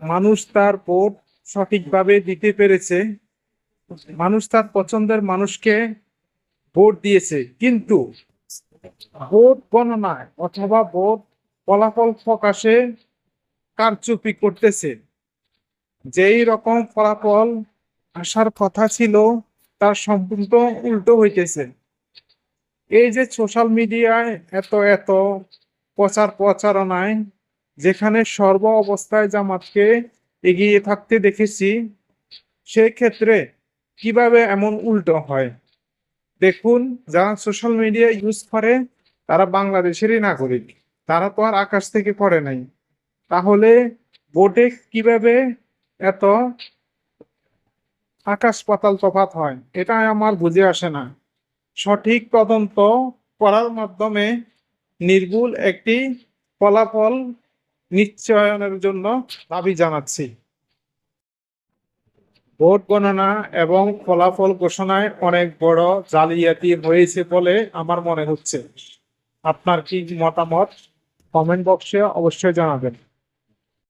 মানুষ তার ভোট সঠিকভাবে দিতে পেরেছে, মানুষ তার পছন্দের মানুষকে ভোট দিয়েছে, কিন্তু ভোট গণনায় অথবা ভোট ফলাফল প্রকাশে কারচুপি করতেছে। যেই রকম ফলাফল আসার কথা ছিল তার সম্পূর্ণ উল্টো হইতেছে। এই যে সোশ্যাল মিডিয়ায় এত এত প্রচার প্রচারণায় যেখানে সর্ব অবস্থায় জামাতকে এগিয়ে থাকতে দেখেছি, সেক্ষেত্রে কিভাবে এমন উল্টো হয়? দেখুন, যারা সোশ্যাল মিডিয়া ইউজ করে তারা বাংলাদেশেরই নাগরিক, তারা তো আর আকাশ থেকে পড়ে নাই। তাহলে ভোটে কিভাবে এত আকাশ পাতাল তফাৎ হয়, এটা আমার বুঝে আসে না। সঠিক তদন্ত করার মাধ্যমে নির্ভুল একটি ফলাফল নিশ্চয়নের জন্য দাবি জানাচ্ছি। ভোট গণনা এবং ফলাফল ঘোষণায় অনেক বড় জালিয়াতি হয়েছে বলে আমার মনে হচ্ছে। আপনার কি মতামত? কমেন্ট বক্সে অবশ্যই জানাবেন।